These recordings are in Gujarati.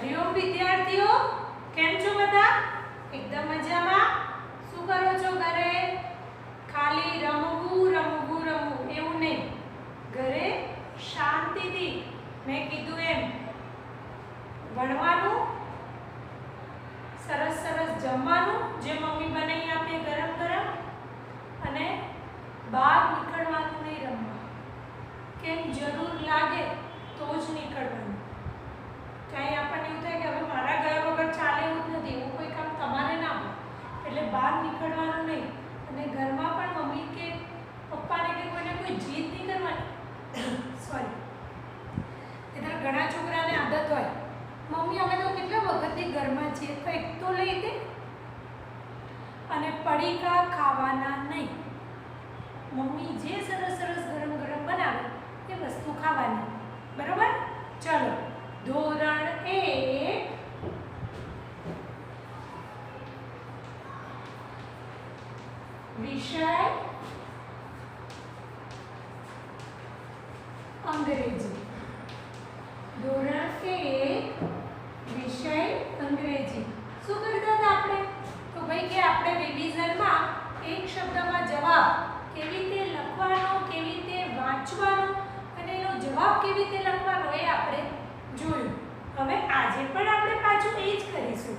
હરિઓમ વિદ્યાર્થીઓ, કેમ છો બધા? એકદમ મજામાં? શું કરો છો ઘરે? ખાલી રમવું રમવું રમવું એવું નહીં. ઘરે શાંતિથી મેં કીધું એમ ભણવાનું, સરસ સરસ જમવાનું જે મમ્મી બનાવી આપે ગરમ ગરમ, અને બહાર નીકળવાનું નહીં રમવા. કેમ જરૂર લાગે તો જ નીકળવાનું. કાંઈ આપણને એવું થાય કે હવે મારા ગયા વગર ચાલે એવું જ નથી, એવું કોઈ કામ તમારે ના હોય એટલે બહાર નીકળવાનું નહીં. અને ઘરમાં પણ મમ્મી કે પપ્પાને કે કોઈને કોઈ જીદ નહીં કરવાની. સોરી, એટલે ઘણા છોકરાને આદત હોય, મમ્મી અમે તો કેટલા વખતથી ઘરમાં છીએ, કંઈક તો લઈ દે. અને પડીકા ખાવાના નહીં. મમ્મી જે સરસ સરસ ગરમ ગરમ બનાવે એ વસ્તુ ખાવાની. બરોબર? ચલો, ધોરણ 1 વિષય અંગ્રેજી. ધોરણ 1 વિષય અંગ્રેજી. શું કરતા હતા આપણે? તો ભાઈ કે આપણે રિવિઝનમાં એક શબ્દમાં જવાબ કેવી રીતે લખવાનો, કેવી રીતે વાંચવાનો અને એનો જવાબ કેવી રીતે લખવાનો એ આપણે જોયું. હવે આજે પણ આપણે પાછું એ જ કરીશું,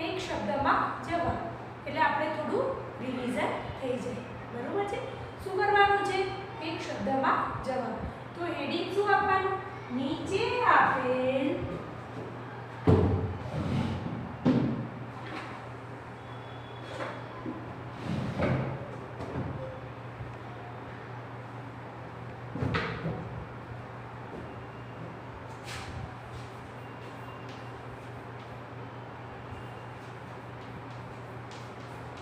એક શબ્દમાં જવાબ. એટલે આપણે થોડું રિવિઝન થઈ જાય. બરોબર છે? શું કરવાનું છે? એક શબ્દમાં જવાબ. તો હેડિંગ શું આપવાનું? નીચે આપેલ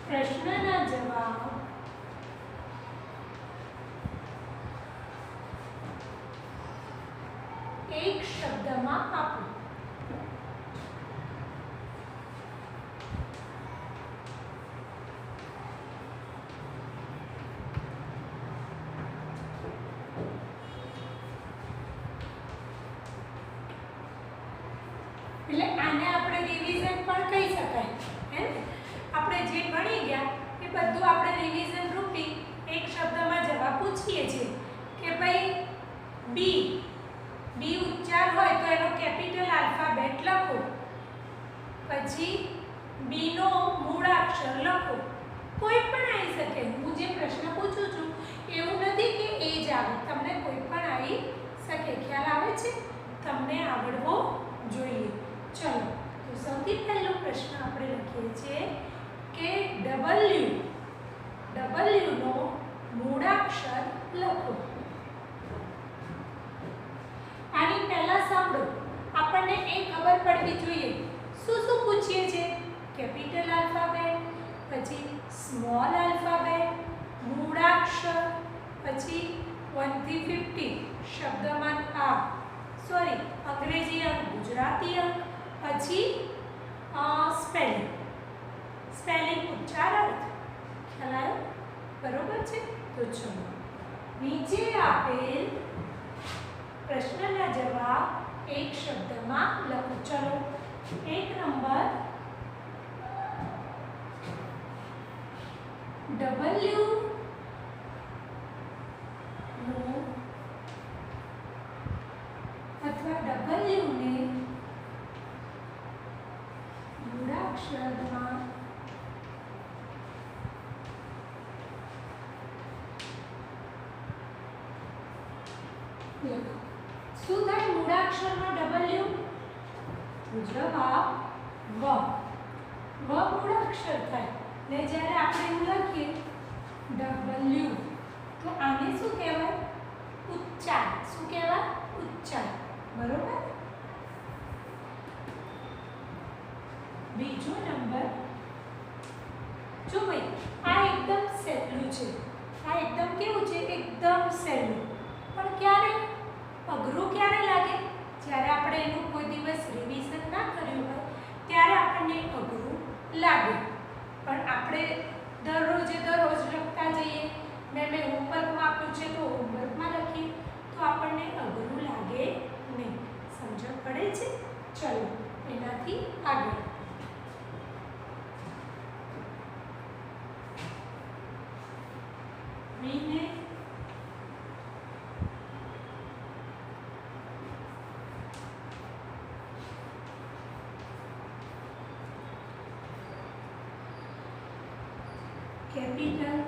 પ્રશ્નના જવાબ એક શબ્દમાં આપો. એટલે આને આપણે રિવિઝન પણ કહી શકાય. હે ને? આપણે જે ભણી ગયા એ બધું આપણે રિવિઝન રૂપી એક શબ્દમાં જવાબ પૂછીએ છીએ કે ભાઈ બી ઉચ્ચાર હોય તો એનો કેપિટલ આલ્ફાબેટ લખો, પછી બી નો મૂળાક્ષર લખો. કોઈ પણ આવી શકે. હું જે પ્રશ્ન પૂછું છું એવું નથી કે એ જ આવે, તમને કોઈ પણ આવી શકે. ખ્યાલ આવે છે? તમને આવડવો જોઈએ. ચલો, તો સૌથી પહેલો પ્રશ્ન આપણે લખીએ છીએ કે W નો મૂળાક્ષર લખો. આની પહેલા સાંભળો, આપણને એ ખબર પડવી જોઈએ શું શું પૂછીએ છીએ. કેપિટલ આલ્ફાબેટ, પછી સ્મોલ આલ્ફાબેટ, મૂળાક્ષર, પછી 1 થી 50 શબ્દમાન અંગ્રેજી અંક, ગુજરાતી અંક, પછી સ્પેલિંગ ઉચ્ચાર અર્થ. ખ્યાલ આવ્યો? બરોબર છે? તો ચલો, નીચે આપેલ પ્રશ્નના જવાબ એક શબ્દમાં લખો. ચલો, 1 નંબર W નો અથવા W ને મૂળાક્ષરમાં લખો. શું થાય મૂળાક્ષરનો W? જવાબ વ. વ મૂળાક્ષર થાય ને જ્યારે આપણે એવું લખીએ W તો આને શું કહેવાય? ઉચ્ચાર. શું કહેવાય? ઉચ્ચાર. બરોબર? બીજો નંબર, જો ભાઈ આ એકદમ સહેલું છે. આ એકદમ કેવું છે? એકદમ સહેલું. પણ ક્યારે અઘરું ક્યારે લાગે? જ્યારે આપણે એનું કોઈ દિવસ રિવિઝન ના કર્યું હોય ત્યારે આપણને અઘરું લાગે. પણ આપણે દરરોજ લખતા જઈએ. મેં હોમવર્કમાં આપ્યું છે તો હોમવર્કમાં લખીએ તો આપણને અઘરું લાગે નહીં. સમજણ પડે છે? ચલો, એના વી ને કેપિટલ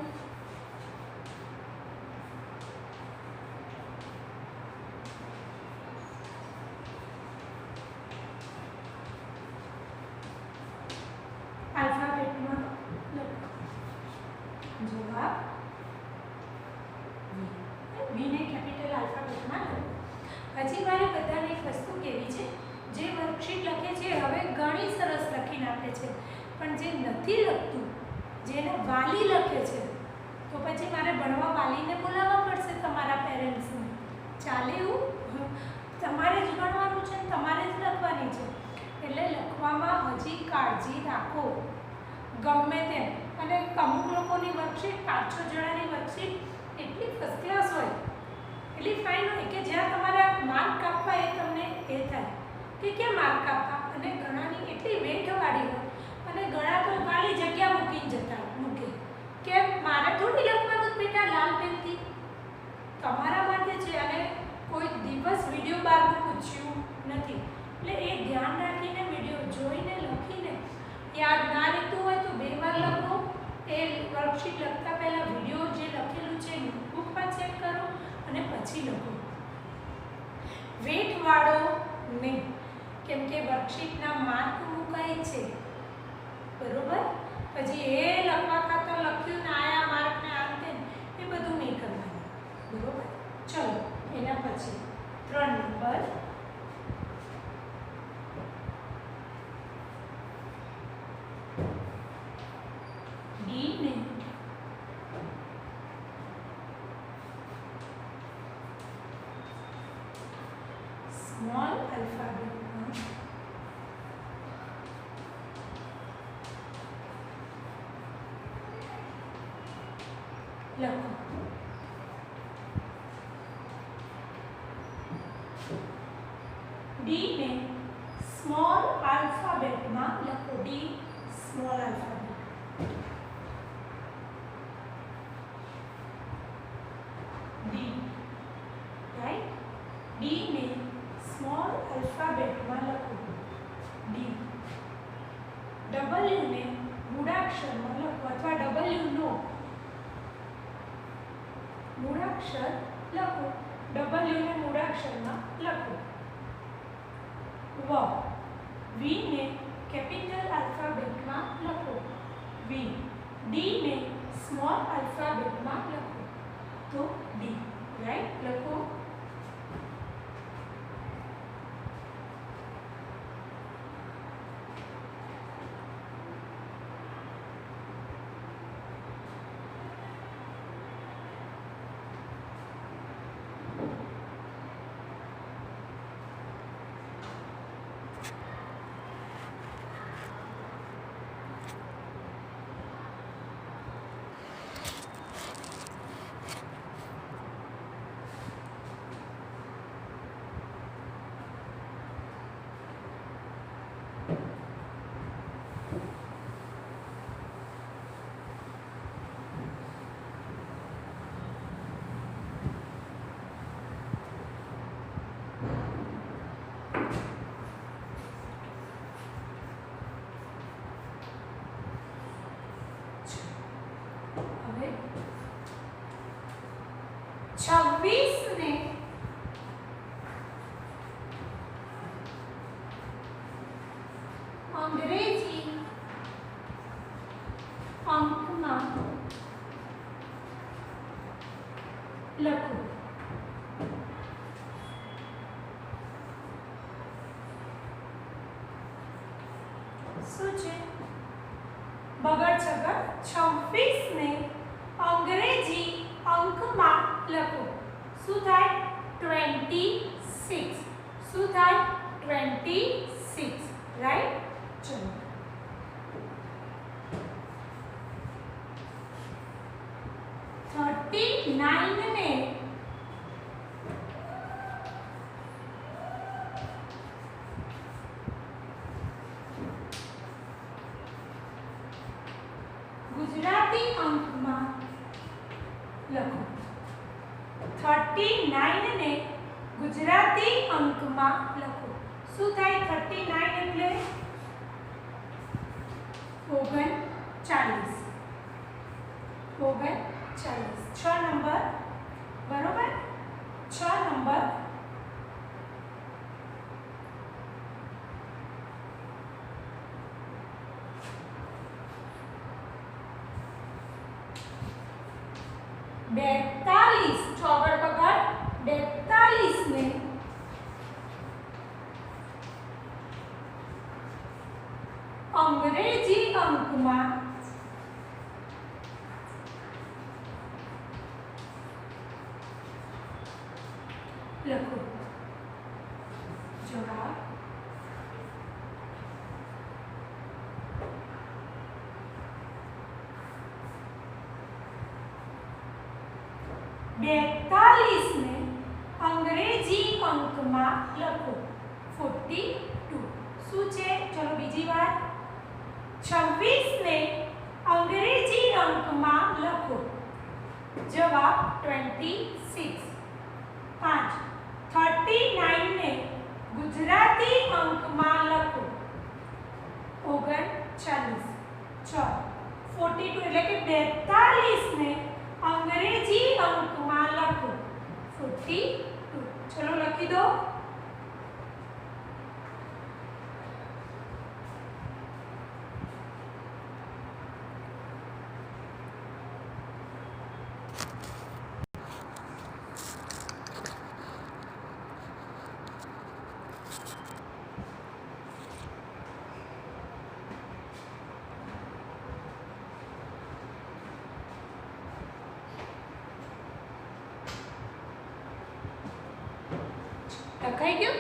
આલ્ફાબેટમાં લખો. જવાબ વી ને કેપિટલ આલ્ફાબેટમાં લખો. હજી મારે બધાને એક વસ્તુ કહેવી છે. જે વર્કશીટ લખે છે હવે ઘણી સરસ લખીને આપે છે, પણ જે નથી લખતું, જેને વાલી લખે છે, તો પછી મારે ભણવા વાલીને બોલાવવા પડશે તમારા પેરેન્ટ્સને. ચાલે એવું? તમારે જ ભણવાનું છે, તમારે જ લખવાની છે. એટલે લખવામાં હજી કાળજી રાખો ગમે તેમ. અને અમુક લોકોની વર્કશીટ 5-6 જણાની વર્કશીટ એટલી ફર્સ્ટ ક્લાસ હોય, એટલી ફાઇન હોય કે જ્યાં તમારા માર્ક કાપવા એ તમને એ થાય કે ક્યાં માર્ક કાપવા. અને ઘણાની એટલી વેઠવાળી હોય અને ઘણા તો ખાલી જગ્યા મૂકીને મૂકે કે મારે થોડી લખવાનું બેટા લાલ પેનથી. તમારા માટે છે. અને કોઈ દિવસ વિડીયો બહારનું પૂછ્યું નથી. એટલે એ ધ્યાન રાખીને વિડીયો જોઈને લખીને યાદ ના રહેતું હોય તો 2 વાર લખો. એ વર્કશીટ લખતા પહેલાં વિડીયો જે લખેલું છે નોટબુકમાં ચેક કરો અને પછી લખો. વેઠવાળો નહીં, કેમ કે વર્કશીટના માર્ક મુકાય છે, બરોબર? પછી એ લખવા ખાતર લખ્યું ને આયા માર્ક ને આમ તેમ એ બધું નહીં કરવાનું, બરોબર? ચલો એના પછી 3 નંબર ડી ને સ્મોલ આલ્ફાબેટમાં લખો. ડી ને સ્મોલ આલ્ફાબેટમાં લખો. D small alphabet. D, right? D ને સ્મોલ આલ્ફાબેટમાં લખો. ડી. ડબલ્યુ ને મૂળાક્ષરમાં લખો, અથવા ડબલ્યુ નો મૂળાક્ષર લખો. ડબલ્યુ ને મૂળાક્ષરમાં લખો. વ. વી ને કેપિટલ આલ્ફાબેટમાં લખો. વી. ડી ને સ્મોલ આલ્ફાબેટમાં લખો. તો ડી, રાઈટ? લખો. હવે 26 ને અંગ્રેજી અંકમાં લખો. શું છે? બગડ છગડ 26 ને અંગ્રેજી અંકમાં લખો. શું થાય? 26. શું થાય? 26, રાઈટ? ચલો. $39 ને ગુજરાતી અંકમાં લખો 39 ને ગુજરાતી અંકમાં લખો. શું થાય 39 એટલે 39. 6 નંબર બરોબર. 6 નંબર બેતાલીસ. 6 આગળ પકડ. 42 ને અંગ્રેજી અંકમાં લખો. જવાબ 42 ને અંગ્રેજી અંકમાં લખો 42. શું છે? ચલો બીજી વાર. 26 ને અંગ્રેજી અંકમાં લખો. જવાબ 26. 5. 39 ને ગુજરાતી અંકમાં લખો 39. 6. 42 એટલે કે 42 ને અંગ્રેજી અંકમાં લખો 42. ચલો લખી દો. લખાઈ ગયું?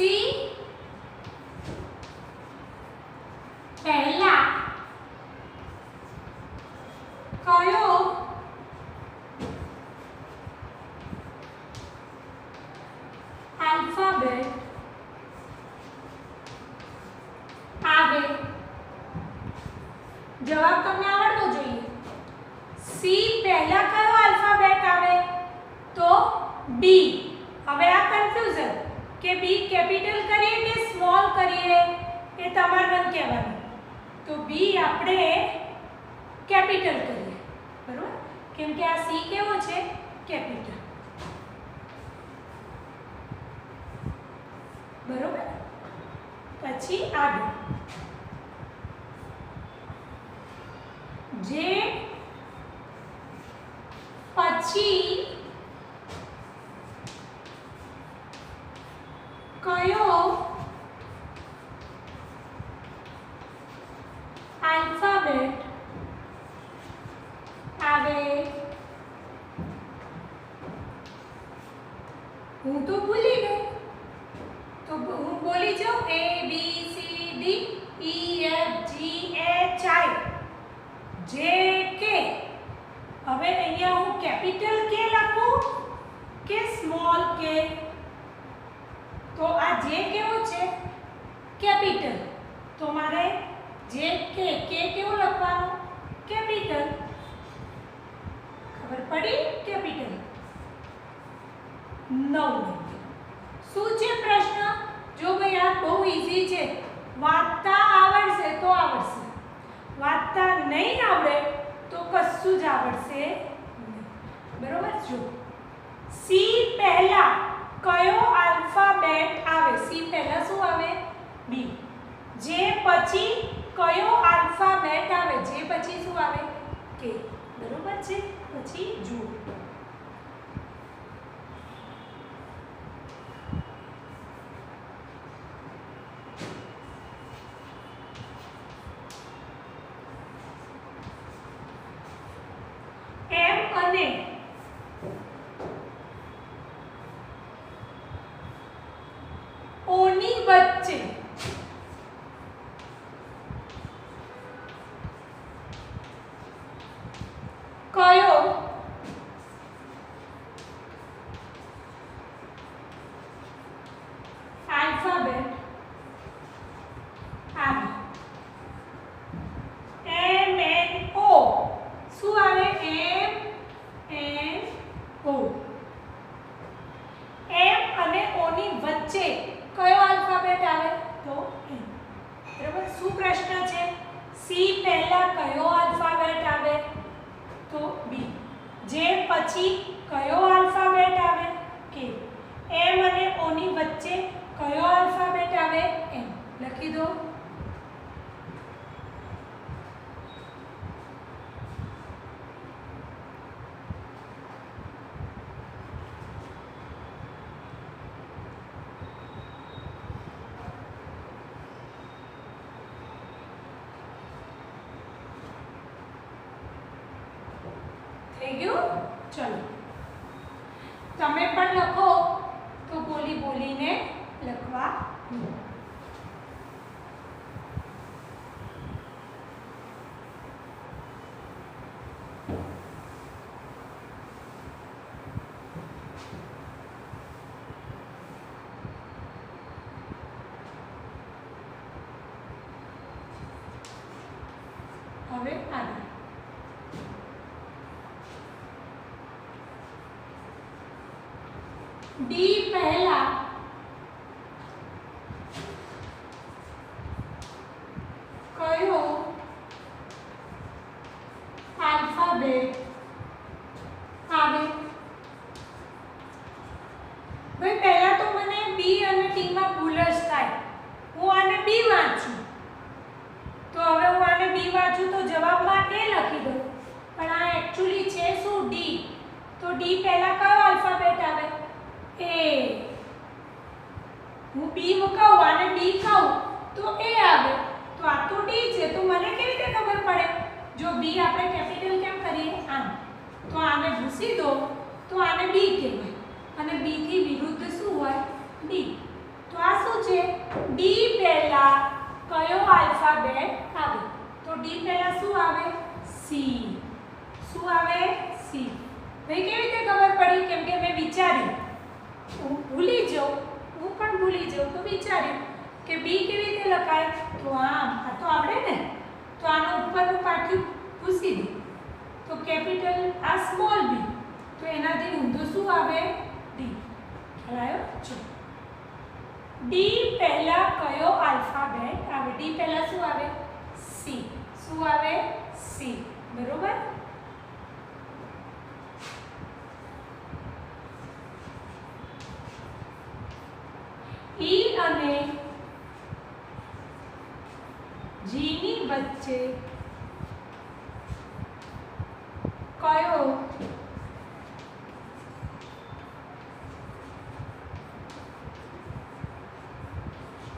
સી પહેલા કયો આલ્ફાબેટ આવે? જવાબ તમને આવડવો જોઈએ. સી પહેલા કયો આલ્ફાબેટ આવે? તો બી. હવે આ કન્ફ્યુઝન કે બી કેપિટલ કરીએ કે સ્મોલ કરીએ એ તમારે મને કહેવાનું. તો બી આપણે કેપિટલ કરીએ, બરોબર? કેમ કે આ સી કેવો છે? કેપિટલ. બરોબર. પછી આગળ જે પછી કયો આલ્ફાબેટ આવે? હું તો ભૂલી ગઈ. તો હું બોલી જાઉં A B C D E F G H I J K. હવે અહીંયા હું કેપિટલ કે લખું કે સ્મોલ કે? તો આ જે કેવો છે? કેપિટલ. તો મારે જે કે કેવું લખવાનું? કેપિટલ. ખબર પડી? કેપિટલ. 9. શું છે પ્રશ્ન? જો ભાઈ આ બહુ ઈઝી છે. વાંચતા આવડશે તો આવડશે, વાંચતા નહીં આવડે તો કશું જ આવડશે નહીં. બરોબર? જો સી પહેલા કયો આલ્ફાબેટ આવે? સી પહેલા શું આવે? બી. જે પછી કયો આલ્ફાબેટ આવે? જે પછી શું આવે? કે. બરોબર છે? પછી જુઓ અને ઓની વચ્ચે પહેલા કયો આલ્ફાબેટ આવે? તો બી. જે પછી કયો આલ્ફાબેટ આવે? કે. એમ અને ઓ ની વચ્ચે કયો આલ્ફાબેટ આવે? એમ. લખી દો. થઈ ગયું? ચલો તમે પણ લખો તો બોલી બોલીને લખવા. હવે આગળ ડી પહેલા કયો આલ્ફાબેટ આવે? ભાઈ પહેલા તો મને બી અને ટી માં ભૂલ જ થાય. હું આને બી વાંચું તો હવે હું આને બી વાંચું તો જવાબમાં એ લખી દઉં, પણ આ એક્ચ્યુઅલી છે શું? ડી. તો ડી પહેલા કયો આલ્ફાબેટ આવે? એ. હું બી કહું આને બી કહું તો એ આવે. તો આ તો ડી છે તો મને કેવી રીતે ખબર પડે? જો બી આપણે કેપિટલ કેમ કરીએ? આમ. તો આને ભૂસી દો તો આને બી કહેવાય અને બી થી વિરુદ્ધ શું હોય? ડી. તો આ શું છે? ડી પહેલા કયો આલ્ફાબેટ આવે? તો ડી પહેલા શું આવે? સી. શું આવે? સી. ભાઈ કેવી રીતે ખબર પડી? કેમ કે મેં વિચાર્યું. હું ભૂલી જાઉં, હું પણ ભૂલી જાઉં તો વિચાર્યું કે બી કેવી રીતે લખાય? તો આમ. આ તો આવડે ને. તો આનો ઉપરનું પાટિયું ભૂસી દો તો કેપિટલ આ સ્મોલ બી. તો એનાથી ઊંધું શું આવે? ડી. ખ્યાલ આવ્યો? ચલો ડી પહેલા કયો આલ્ફાબેટ આવે? ડી પહેલા શું આવે? સી. શું આવે? સી. બરોબર. ઈ અને જી ની વચ્ચે કયો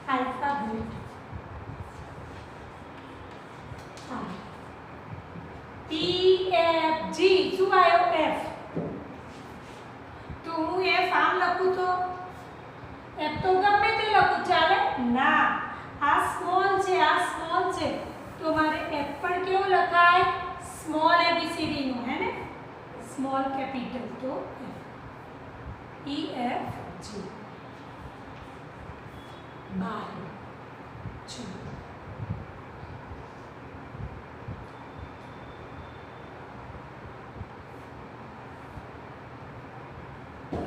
આલ્ફાબેટ આવે? E F G. શું આવ્યો? એફ. તો હું એફ આમ લખું તો એફ તો ગમે તે લખું ચાલે? ના. આ સ્મોલ છે, આ સ્મોલ છે તો મારે એફ પણ કેવો લખાય? સ્મોલ એબીસીડી નો, હે ને? Small capital. તો ઈ એફ જી. 12. ચલો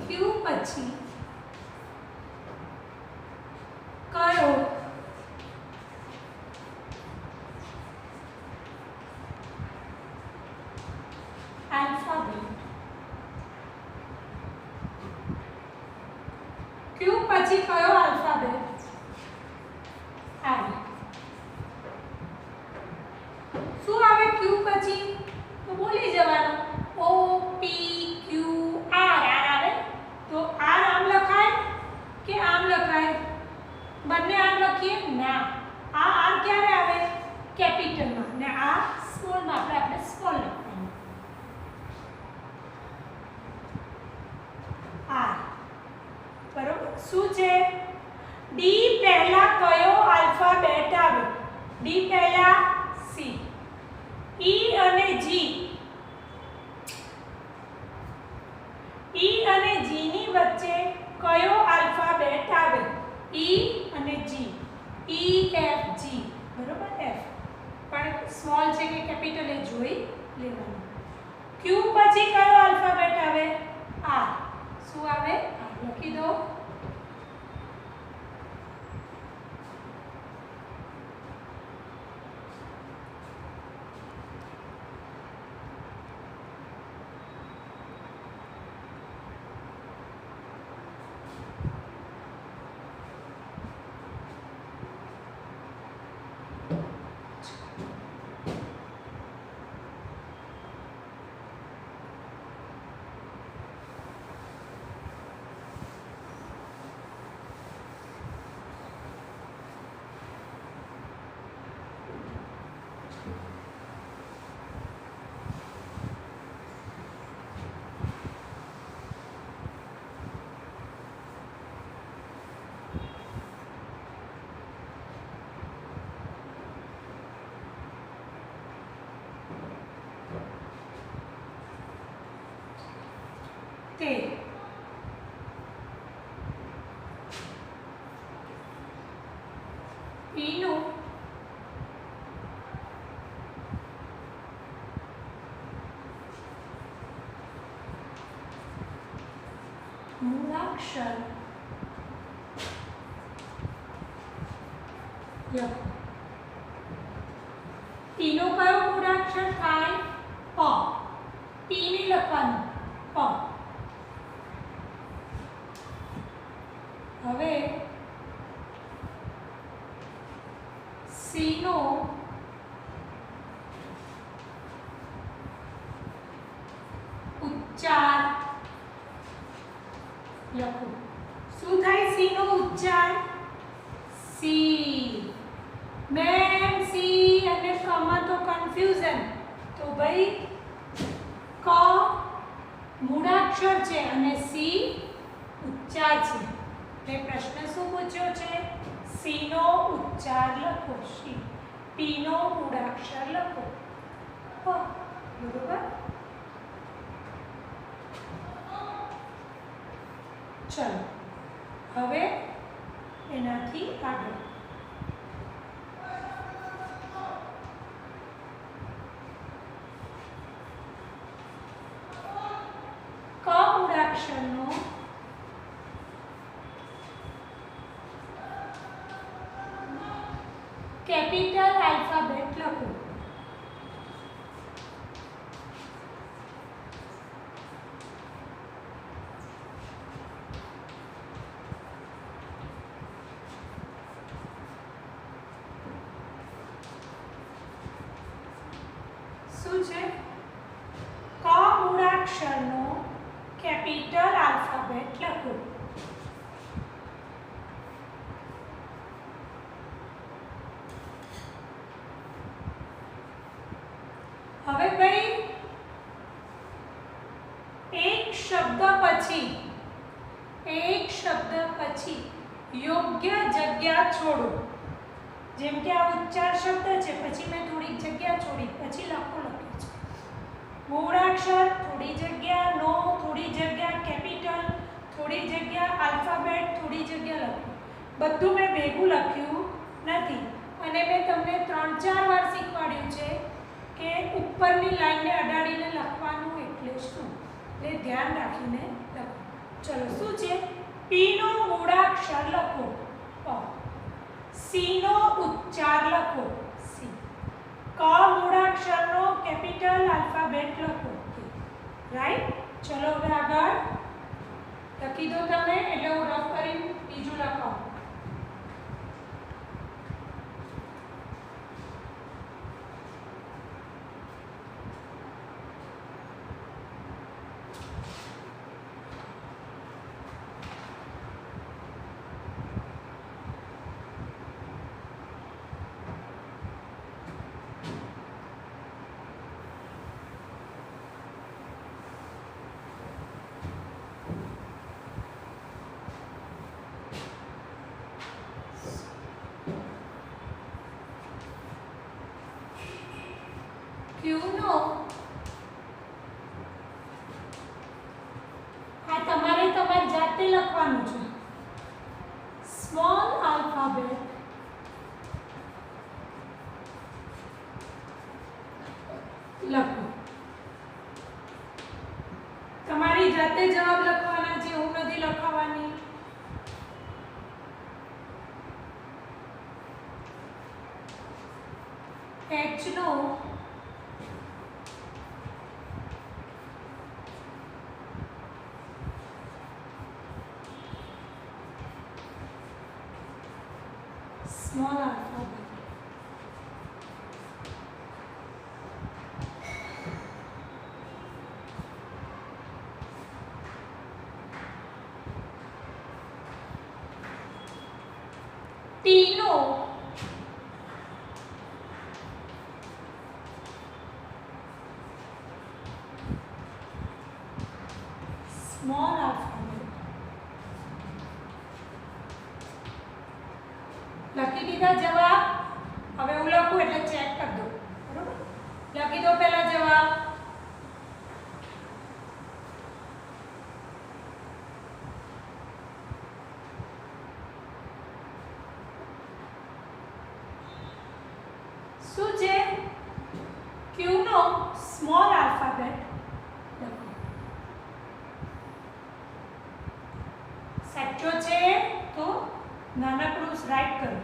ક્યુ પછી કયો આલ્ફાબેટ? ક્યુ પછી કયો આલ્ફાબેટ આવે? શું આવે ક્યુ પછી? તો બોલી જવાનું ઓ પી ક્યુ આર. આર આવે તો આર આમ લખાય કે આમ લખાય? બંને આમ લખીએ? ના. આ આર ક્યારે આવે? કેપિટલમાં ને આ સ્મોલમાં. આપણે સ્મોલ લખવાનું. આર. બરોબર. શું છે? ડી પહેલા કયો આલ્ફાબેટ આવે? ડી પહેલા સી. ઈ અને જી. ઈ અને જી ની વચ્ચે કયો આલ્ફાબેટ આવે? ઈ અને જી. ઈ એફ જી. બરોબર. એફ પણ સ્મોલ છે કે કેપિટલ એ જોઈ લેવાનું. ક્યુ પછી કયો આલ્ફાબેટ આવે? આર. શું આવે? આર. લખી દો. તે. પીનું મૂળાક્ષર લખો. ટીનો કયો મૂળાક્ષર થાય? પ. ટી ની લખવાનું પ. હવે સી નો ઉચ્ચાર લખો. શું થાય સી નો ઉચ્ચાર? સી. મેમ સી અને કમાં તો કન્ફ્યુઝન. તો ભાઈ ક મૂળાક્ષર છે અને સી ઉચ્ચાર છે. એટલે પ્રશ્ન શું પૂછ્યો છે? સી નો ઉચ્ચાર લખો. સી. પી નો મૂળાક્ષર લખો. બરોબર. ચલો હવે એનાથી આગળ ક મૂળાક્ષરનો કેપિટલ આલ્ફાબેટ લખો. શું છે? ક મૂળાક્ષરનો કેપિટલ આલ્ફાબેટ લખો. હવે ભાઈ એક શબ્દ પછી યોગ્ય જગ્યા છોડો. જેમ કે આ ઉચ્ચાર શબ્દ છે, પછી મેં થોડીક જગ્યા છોડી, પછી લખ્યું છે મૂળાક્ષર, થોડી જગ્યા નો, થોડી જગ્યા કેપિટલ, થોડી જગ્યા આલ્ફાબેટ, થોડી જગ્યા લખ્યું. બધું મેં ભેગું લખ્યું નથી. અને મેં તમને 3-4 વાર શીખવાડ્યું છે કે ઉપરની લાઈનને અડાડીને લખવાનું એટલે શું. એટલે ધ્યાન રાખીને લખો. ચલો શું છે? પી નો મૂળાક્ષર લખો પ. સી નો ઉચ્ચાર લખો સી. ક મૂળાક્ષરનો કેપિટલ આલ્ફાબેટ લખો રાઈટ. ચલો હવે આગળ લખી દો તમે. એટલે હું રફ કરીને બીજું લખાવું. ક્યુનો આ તમારે તમારી જાતે લખવાનું છે. સ્મોલ આલ્ફાબેટ લખો. તમારી જાતે જવાબ લખવાના છે, હું નથી લખવાની. એચ નો small alphabet. T no small alphabet. લખી દીધા જવાબ. હવે હું લખું એટલે ચેક કરી દો. બરોબર, લખી દો પહેલા જવાબ. શું છે? ક્યુ નો સ્મોલ આલ્ફાબેટ લખો. સાચો છે તો નાનકડું રાઈટ કરો.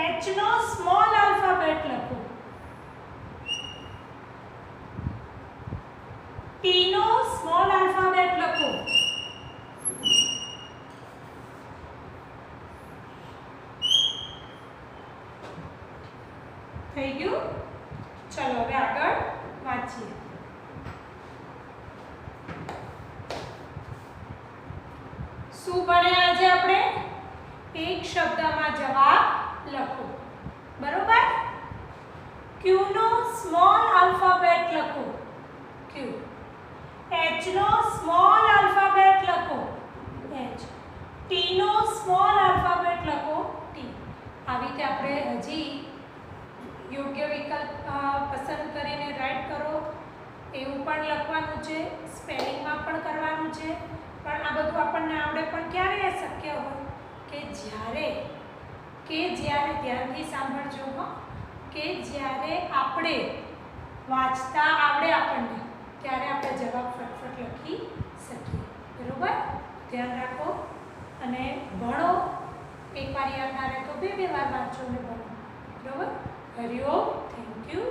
એચ નો સ્મોલ આલ્ફાબેટ લખો. ટી નો સ્મોલ આલ્ફાબેટ લખો. થઈ ગયું? ચલો હવે આગળ વાંચીએ. શું ભણ્યા આજે આપણે? એક શબ્દમાં જવાબ લખો. બરોબર? ક્યુ નો સ્મોલ આલ્ફાબેટ લખો. ક્યુ. એચ નો સ્મોલ આલ્ફાબેટ લખો. એચ. ટી નો સ્મોલ આલ્ફાબેટ લખો. ટી. આવી રીતે આપણે હજી યોગ્ય વિકલ્પ પસંદ કરીને રાઈટ કરો એવું પણ લખવાનું છે, સ્પેલિંગમાં પણ કરવાનું છે. પણ આ બધું આપણને આવડે પણ ક્યારે શક્ય હોય કે જ્યારે ધ્યાનથી સાંભળજો હો, કે જ્યારે આપણે વાંચતા આવડે આપણને ત્યારે આપણે જવાબ ફટફટ લખી શકીએ. બરોબર? ધ્યાન રાખો અને ભણો. એકવાર યાદ ના રહે તો બે વાર વાંચો અને ભણો. બરોબર? હરિઓમ. Thank you.